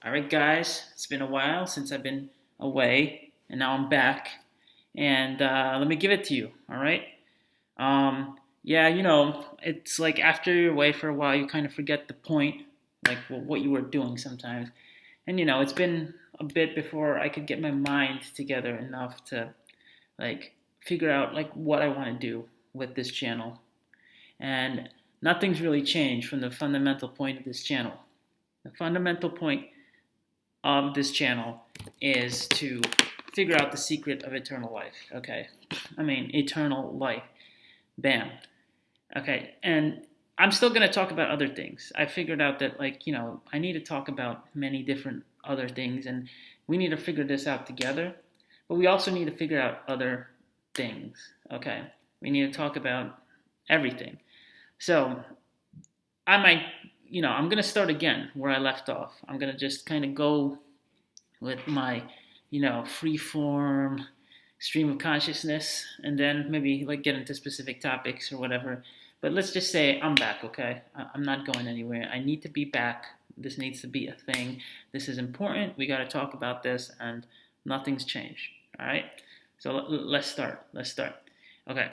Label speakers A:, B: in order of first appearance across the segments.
A: All right, guys, it's been a while since I've been away, and now I'm back. And let me give it to you, all right? Yeah, it's like after you're away for a while, you kind of forget the point, like what you were doing sometimes. And, it's been a bit before I could get my mind together enough to, like, figure out, like, what I want to do with this channel. And nothing's really changed from the fundamental point of this channel. The fundamental point of this channel is to figure out the secret of eternal life. Okay. I mean, eternal life. Bam. Okay. And I'm still going to talk about other things. I figured out that, like, I need to talk about many different other things, and we need to figure this out together. But we also need to figure out other things. Okay. We need to talk about everything. So I might, I'm going to start again where I left off. I'm going to just kind of go with my, free form stream of consciousness, and then maybe like get into specific topics or whatever. But let's just say I'm back, okay? I'm not going anywhere. I need to be back. This needs to be a thing. This is important. We got to talk about this, and nothing's changed. All right. So let's start. Okay.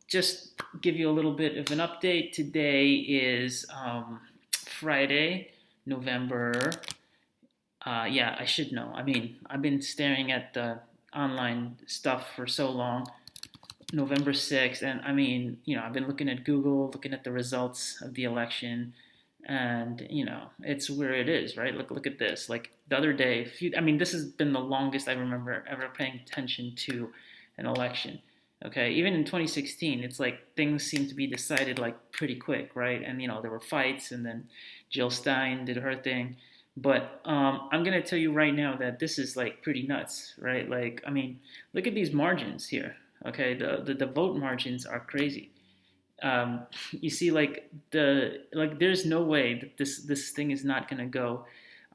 A: Just give you a little bit of an update. Today is Friday, November. Yeah, I should know. I mean, I've been staring at the online stuff for so long. November 6th, and I mean, I've been looking at Google, looking at the results of the election, and it's where it is, right? Look at this. Like the other day, this has been the longest I remember ever paying attention to an election. Okay, even in 2016, it's like things seem to be decided like pretty quick, right? And there were fights, and then Jill Stein did her thing. But I'm gonna tell you right now that this is like pretty nuts, right? Like, I mean, look at these margins here. Okay, the vote margins are crazy. You see, there's no way that this thing is not gonna go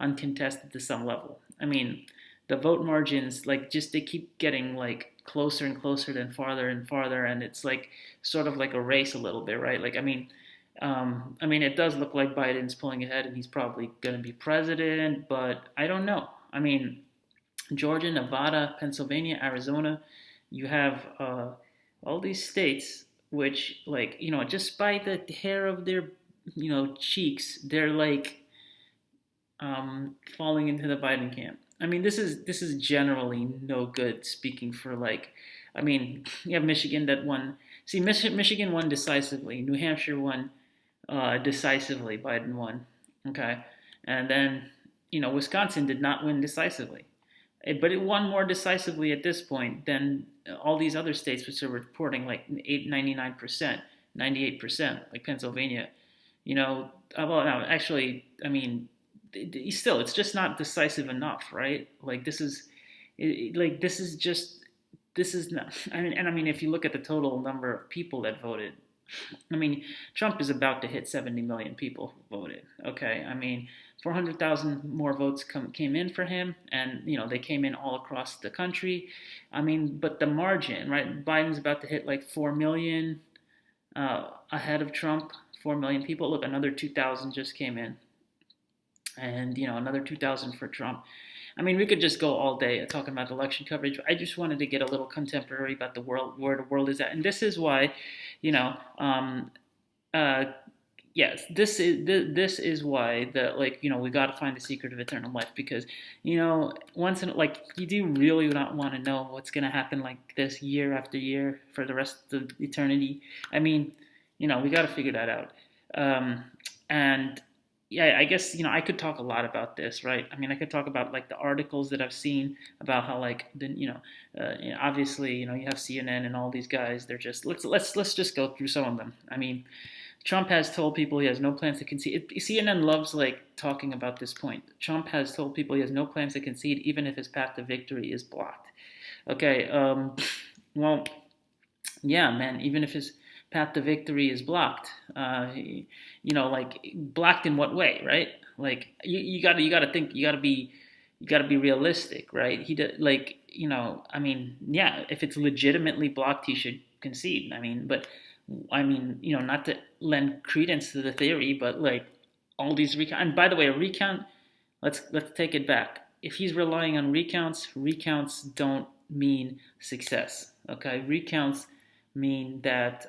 A: uncontested to some level. I mean, the vote margins, like, just they keep getting like closer and closer, then farther and farther, and it's like sort of like a race a little bit, right? Like, it does look like Biden's pulling ahead, and he's probably going to be president, but I don't know. I mean, Georgia, Nevada, Pennsylvania, Arizona, you have all these states which, like, just by the hair of their, cheeks, they're like falling into the Biden camp. I mean, this is generally no good. Speaking for, like, I mean, you have Michigan that won. See, Michigan won decisively. New Hampshire won decisively. Biden won. Okay, and then Wisconsin did not win decisively, but it won more decisively at this point than all these other states, which are reporting like 99%, 98%, like Pennsylvania. Well, no, actually, I mean, still, it's just not decisive enough, right? Like this is not. I mean, if you look at the total number of people that voted, I mean, Trump is about to hit 70 million people who voted. Okay, I mean, 400,000 more votes came in for him, and they came in all across the country. I mean, but the margin, right? Biden's about to hit like 4 million ahead of Trump. 4 million people. Look, another 2,000 just came in, and another 2,000 for Trump. I mean, we could just go all day talking about election coverage. I just wanted to get a little contemporary about the world, where the world is at, and this is why, you know, um, uh, yes, this is why we got to find the secret of eternal life, because once in like, you do really not want to know what's gonna happen like this year after year for the rest of eternity. I mean, we got to figure that out. And yeah, I guess I could talk a lot about this, right? I mean, I could talk about like the articles that I've seen about how, like, obviously, you have CNN and all these guys. They're just let's just go through some of them. I mean, Trump has told people he has no plans to concede. CNN loves like talking about this point. Trump has told people he has no plans to concede, even if his path to victory is blocked. Okay, well, yeah, man. Even if his path to victory is blocked, like, blocked in what way, right? Like, you gotta think, you gotta be realistic, right? He did, like, I mean, yeah, if it's legitimately blocked, he should concede. I mean, but I mean, not to lend credence to the theory, but like all these recount. And by the way, a recount, let's take it back. If he's relying on recounts, recounts don't mean success. Okay, recounts mean that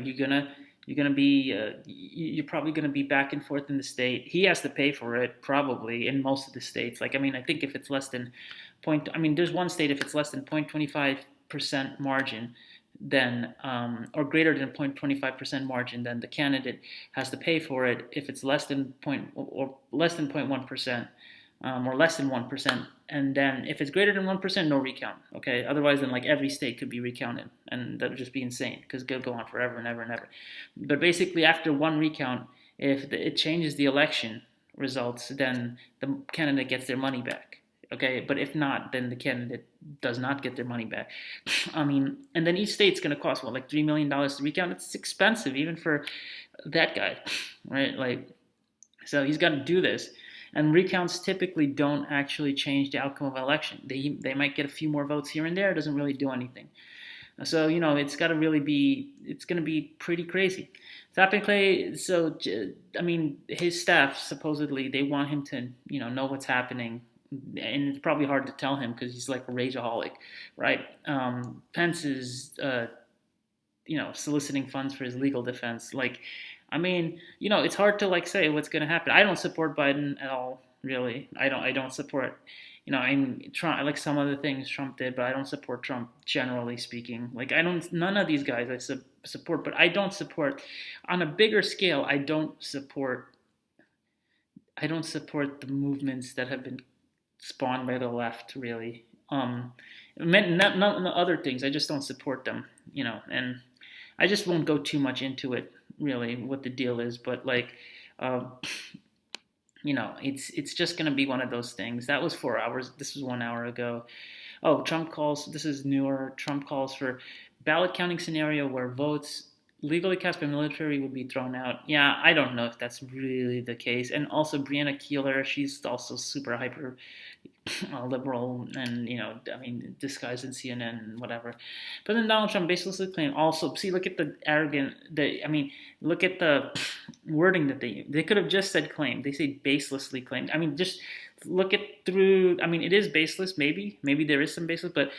A: you're probably gonna be back and forth in the state. He has to pay for it probably in most of the states. Like, I mean, I think if it's less than point, I mean, there's one state if it's less than 0.25% margin, then or greater than 0.25% margin, then the candidate has to pay for it. If it's less than less than 0.1%, or less than 1%, and then if it's greater than 1%, no recount. Okay, otherwise, then like every state could be recounted, and that would just be insane because it could go on forever and ever and ever. But basically, after one recount, if it changes the election results, then the candidate gets their money back. Okay, but if not, then the candidate does not get their money back. I mean, and then each state's going to cost what, like $3 million to recount. It's expensive even for that guy, right? Like, so he's got to do this. And recounts typically don't actually change the outcome of an election. They might get a few more votes here and there. It doesn't really do anything. So it's got to really be. It's going to be pretty crazy. Tappan Clay. So I mean, his staff supposedly they want him to know what's happening, and it's probably hard to tell him because he's like a rageaholic, right? Pence is soliciting funds for his legal defense. Like, I mean, it's hard to like say what's going to happen. I don't support Biden at all, really. I don't support, I'm Trump. I like some other things Trump did, but I don't support Trump generally speaking. Like, none of these guys I support, but I don't support on a bigger scale. I don't support the movements that have been spawned by the left, really. Not other things. I just don't support them, and I just won't go too much into it, really, what the deal is. But like, it's just going to be one of those things. That was 4 hours. This was 1 hour ago. Oh, Trump calls. This is newer. Trump calls for ballot counting scenario where votes legally cast by military would be thrown out. Yeah, I don't know if that's really the case. And also Brianna Keeler, she's also super hyper liberal and, I mean, disguised in CNN and whatever. But then Donald Trump baselessly claimed also, see, look at the look at the wording that they could have just said claim. They say baselessly claimed. I mean, just look at through, I mean, it is baseless, maybe there is some baseless, but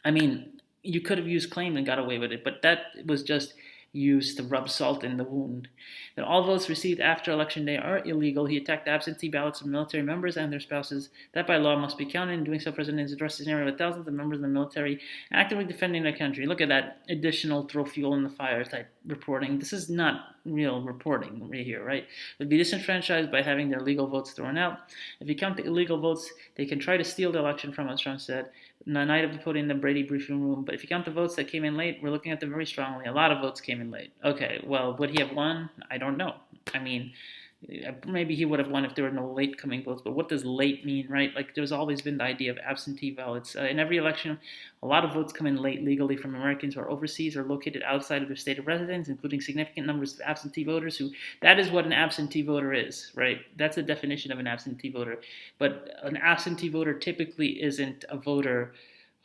A: I mean, you could have used claim and got away with it, but that was just used to rub salt in the wound. That all votes received after Election Day are illegal. He attacked absentee ballots of military members and their spouses. That by law must be counted. In doing so, President has addressed a scenario with thousands of members of the military actively defending their country. Look at that additional throw fuel in the fire type reporting. This is not real reporting right here, right? They'd be disenfranchised by having their legal votes thrown out. If you count the illegal votes, they can try to steal the election from us, Trump said. The night of the voting in the Brady briefing room. But if you count the votes that came in late, we're looking at them very strongly. A lot of votes came in late. Okay, well, would he have won? I don't know. I mean, maybe he would have won if there were no late coming votes, but what does late mean, right? Like, there's always been the idea of absentee ballots. In every election, a lot of votes come in late legally from Americans who are overseas or located outside of their state of residence, including significant numbers of absentee voters that is what an absentee voter is, right? That's the definition of an absentee voter. But an absentee voter typically isn't a voter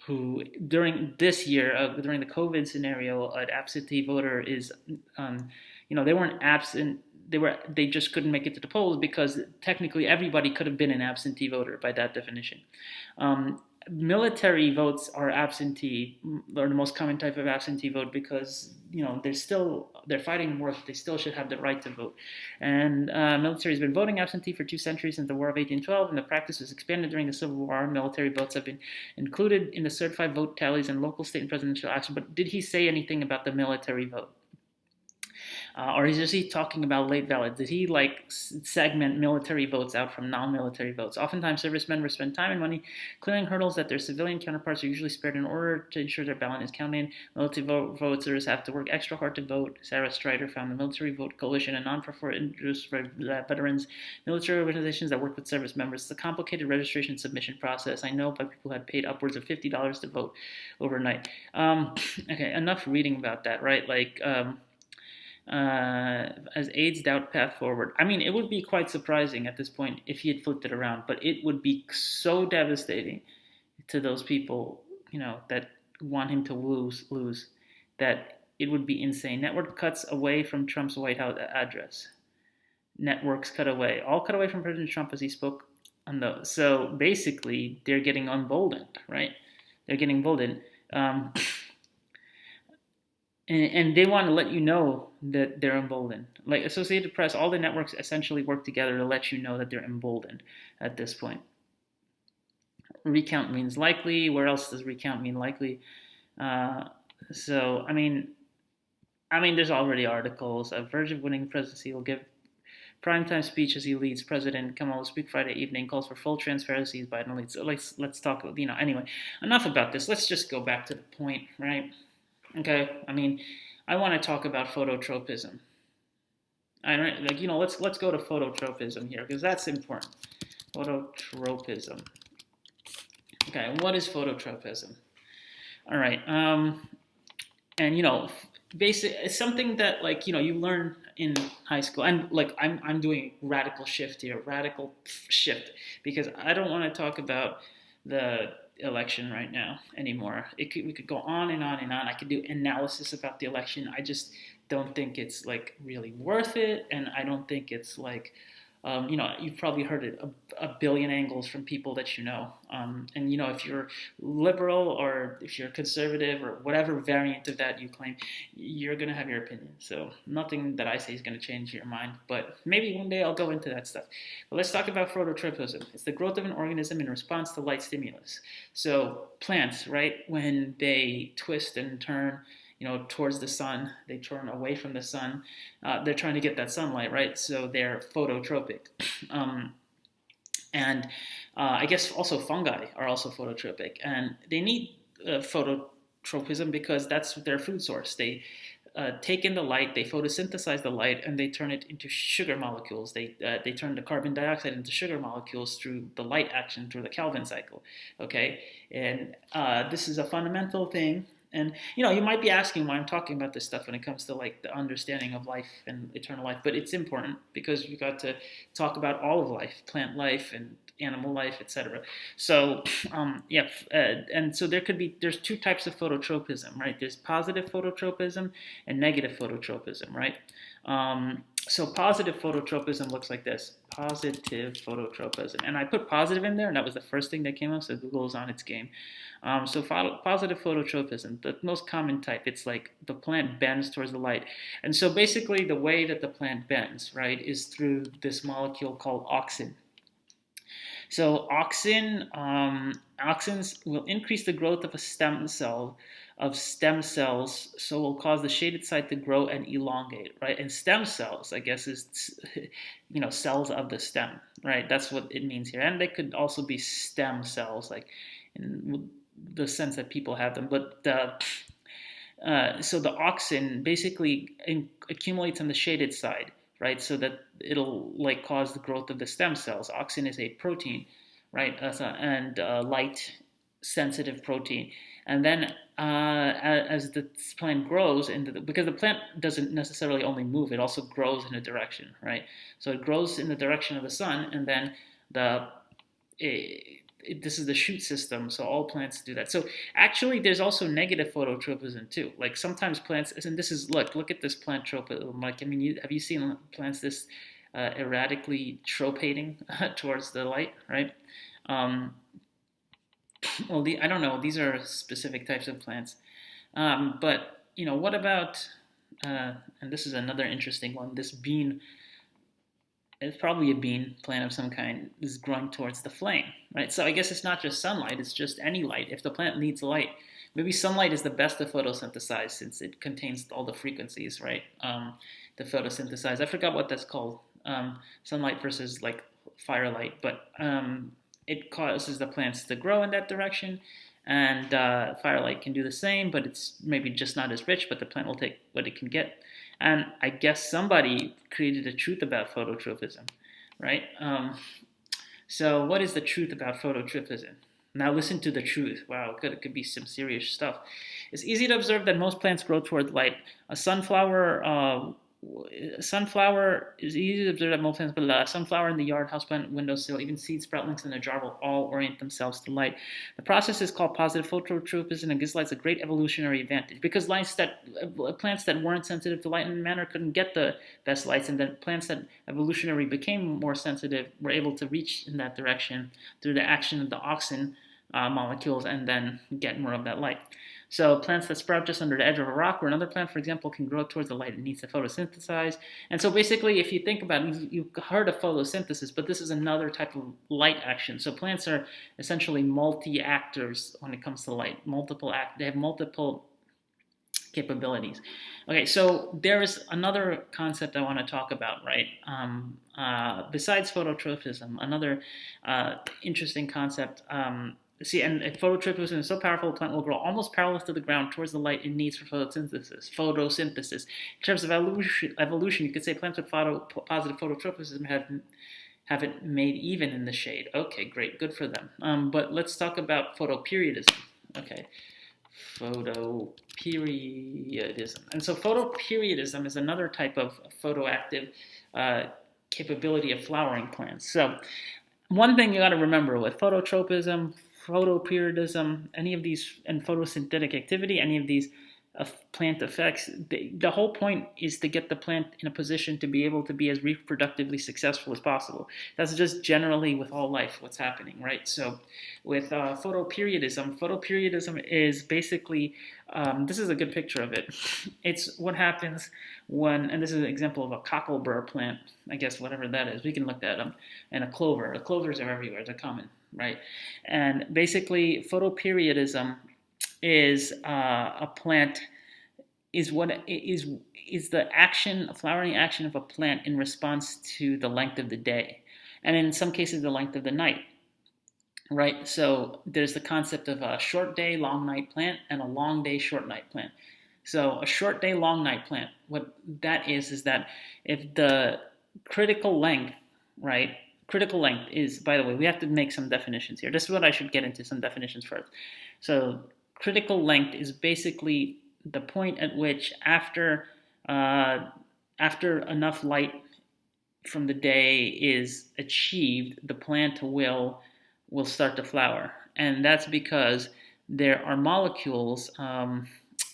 A: who, during this year, during the COVID scenario, an absentee voter is, they weren't absent. They just couldn't make it to the polls because technically everybody could have been an absentee voter by that definition. Military votes are absentee, or the most common type of absentee vote, because they're fighting wars. They still should have the right to vote. And military has been voting absentee for 2 centuries since the War of 1812, and the practice was expanded during the Civil War. Military votes have been included in the certified vote tallies in local, state, and presidential action. But did he say anything about the military vote? Or is he talking about late ballots? Did he segment military votes out from non-military votes? Oftentimes, service members spend time and money clearing hurdles that their civilian counterparts are usually spared in order to ensure their ballot is counted. Military voters have to work extra hard to vote. Sarah Strider found the Military Vote Coalition, a non-profit interest for veterans, military organizations that work with service members. It's a complicated registration submission process. I know, but people had paid upwards of $50 to vote overnight. Okay, enough reading about that, right? As aides doubt path forward. I mean, it would be quite surprising at this point if he had flipped it around, but it would be so devastating to those people, that want him to lose, that it would be insane. Network cuts away from Trump's White House address. networks cut away. All cut away from President Trump as he spoke on those. So basically, they're getting emboldened, right? They're getting emboldened. Um, and they want to let you know that they're emboldened. Like Associated Press, all the networks essentially work together to let you know that they're emboldened at this point. Recount means likely. Where else does recount mean likely? So I mean, there's already articles. A verge of winning the presidency will give primetime speech as he leads. President Kamala will speak Friday evening. Calls for full transparency as Biden leads. So let's talk. Anyway, enough about this. Let's just go back to the point, right? Okay. I want to talk about phototropism. Let's go to phototropism here because that's important. Phototropism. Okay, what is phototropism? All right. Basic it's something that you learn in high school, and I'm doing radical shift because I don't want to talk about the election right now anymore. We could go on and on and on. I could do analysis about the election. I just don't think it's really worth it, and I don't think it's you've probably heard it a billion angles from people that you know. And if you're liberal or if you're conservative or whatever variant of that you claim, you're going to have your opinion. So nothing that I say is going to change your mind, but maybe one day I'll go into that stuff. But let's talk about phototropism. It's the growth of an organism in response to light stimulus. So plants, right, when they twist and turn towards the sun, they turn away from the sun. They're trying to get that sunlight, right? So they're phototropic. And I guess also fungi are also phototropic. And they need phototropism because that's their food source. They take in the light, they photosynthesize the light, and they turn it into sugar molecules. They turn the carbon dioxide into sugar molecules through the light action, through the Calvin cycle, okay? And this is a fundamental thing. And you might be asking why I'm talking about this stuff when it comes to the understanding of life and eternal life, but it's important because we got to talk about all of life, plant life and animal life, etc. So and so there's two types of phototropism, right? There's positive phototropism and negative phototropism, right? So positive phototropism looks like this. Positive phototropism. And I put positive in there, and that was the first thing that came up, so Google is on its game. So positive phototropism, the most common type, it's like the plant bends towards the light. And so basically the way that the plant bends, right, is through this molecule called auxin. So auxins will increase the growth of stem cells, so will cause the shaded site to grow and elongate, right? And stem cells, I guess, is cells of the stem, right? That's what it means here. And they could also be stem cells, in the sense that people have them. But so the auxin basically accumulates on the shaded side, right? So that it'll cause the growth of the stem cells. Auxin is a protein, right? And light sensitive protein. And then as the plant grows, because the plant doesn't necessarily only move, it also grows in a direction, right? So it grows in the direction of the sun, and then this is the shoot system, so all plants do that. So actually, there's also negative phototropism too. Sometimes plants, and this is look at this plant tropism. Have you seen plants this erratically tropating towards the light, right? Well, I don't know. These are specific types of plants, but what about? And this is another interesting one. This bean. It's probably a bean plant of some kind is growing towards the flame, right? So I guess it's not just sunlight, it's just any light. If the plant needs light, maybe sunlight is the best to photosynthesize since it contains all the frequencies, right? To photosynthesize. I forgot what that's called, sunlight versus firelight, but it causes the plants to grow in that direction. And firelight can do the same, but it's maybe just not as rich, but the plant will take what it can get. And I guess somebody created a truth about phototropism, right? So what is the truth about phototropism? Now listen to the truth. Wow, it could be some serious stuff. It's easy to observe that most plants grow toward light. A sunflower sunflower is easy to observe at most plants, but sunflower in the yard, houseplant, windowsill, even seed sproutlings in a jar will all orient themselves to light. The process is called positive phototropism and gives light a great evolutionary advantage because plants that weren't sensitive to light in manner couldn't get the best lights, and then plants that evolutionary became more sensitive were able to reach in that direction through the action of the auxin molecules and then get more of that light. So plants that sprout just under the edge of a rock or another plant, for example, can grow towards the light it needs to photosynthesize. And so basically, if you think about it, you've heard of photosynthesis, but this is another type of light action. So plants are essentially multi-actors when it comes to light. They have multiple capabilities. Okay, so there is another concept I want to talk about, right? Besides phototropism, another interesting concept. And phototrypsis is so powerful, the plant will grow almost parallel to the ground towards the light it needs for photosynthesis. In terms of evolution, you could say plants with positive phototropism have it made even in the shade. Okay, great, good for them. But let's talk about photoperiodism. Okay, photoperiodism. And so photoperiodism is another type of photoactive capability of flowering plants. So one thing you got to remember with phototropism, photoperiodism, any of these, and photosynthetic activity, any of these plant effects, the whole point is to get the plant in a position to be able to be as reproductively successful as possible. That's just generally with all life what's happening, right? So with photoperiodism is basically, this is a good picture of it. It's what happens when, and this is an example of a cocklebur plant, I guess whatever that is, we can look that up, and a clover. The clovers are everywhere, they're common, right? And basically photoperiodism is a plant is the flowering action of a plant in response to the length of the day, and in some cases the length of the night, right? So there's the concept of a short day, long night plant and a long day, short night plant. So a short day, long night plant, what that is that if the critical length, right? Critical length is, by the way, we have to make some definitions here. This is what I should get into, some definitions first. So critical length is basically the point at which after enough light from the day is achieved, the plant will start to flower. And that's because there are molecules, I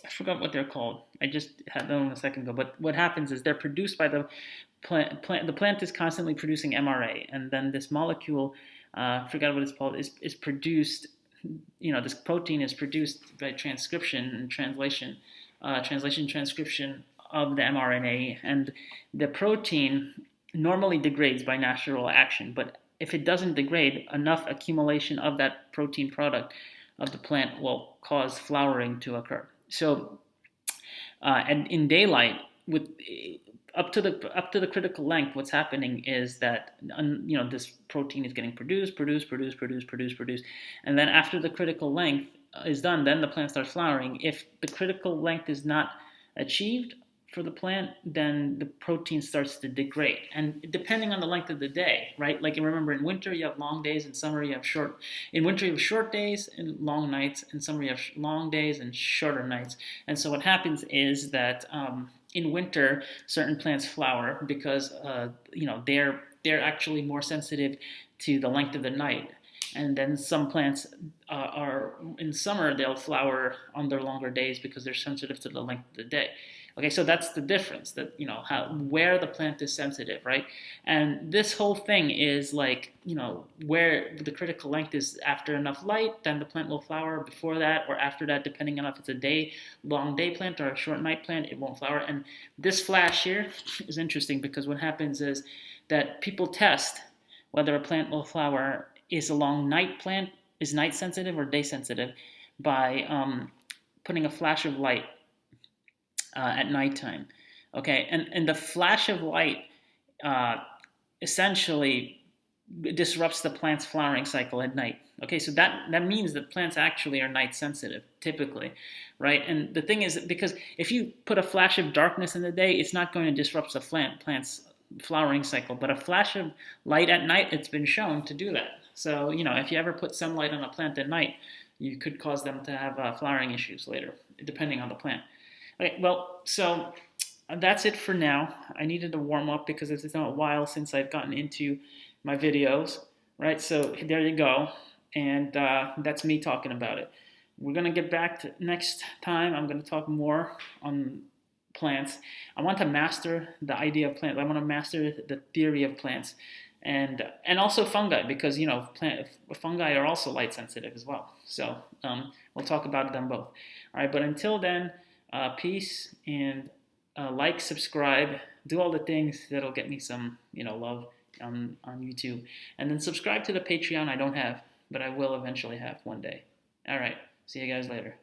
A: forgot what they're called. I just had them a second ago. But what happens is they're produced by the plant. The plant is constantly producing MRA. And then this molecule, I forgot what it's called, is produced. This protein is produced by transcription and transcription of the mRNA, and the protein normally degrades by natural action, but if it doesn't degrade, enough accumulation of that protein product of the plant will cause flowering to occur. So, and in daylight, with up to the critical length, what's happening is that this protein is getting produced, and then after the critical length is done, then the plant starts flowering. If the critical length is not achieved for the plant, then the protein starts to degrade. And depending on the length of the day, right? Like remember, in winter you have long days, in summer you have short. In winter you have short days and long nights. In summer you have long days and shorter nights. And so what happens is that in winter, certain plants flower because they're actually more sensitive to the length of the night. And then some plants are in summer, they'll flower on their longer days because they're sensitive to the length of the day. Okay, so that's the difference, that where the plant is sensitive, right? And this whole thing is like, where the critical length is after enough light, then the plant will flower. Before that or after that, depending on if it's a long day plant or a short night plant, it won't flower. And this flash here is interesting because what happens is that people test whether a plant will flower is a long night plant, is night sensitive or day sensitive, by putting a flash of light at nighttime. Okay, and the flash of light essentially disrupts the plant's flowering cycle at night. Okay, so that means that plants actually are night sensitive, typically, right? And the thing is, because if you put a flash of darkness in the day, it's not going to disrupt the plant's flowering cycle, but a flash of light at night, it's been shown to do that. So, if you ever put sunlight on a plant at night, you could cause them to have flowering issues later, depending on the plant. Okay, well, so that's it for now. I needed to warm up because it's been a while since I've gotten into my videos, right? So there you go, and that's me talking about it. We're gonna get back to next time. I'm gonna talk more on plants. I want to master the idea of plants. I want to master the theory of plants, and also fungi, because fungi are also light sensitive as well. So we'll talk about them both. All right, but until then, peace, and like, subscribe, do all the things that'll get me some love on YouTube, and then subscribe to the Patreon. I don't have, but I will eventually have one day. All right, see you guys later.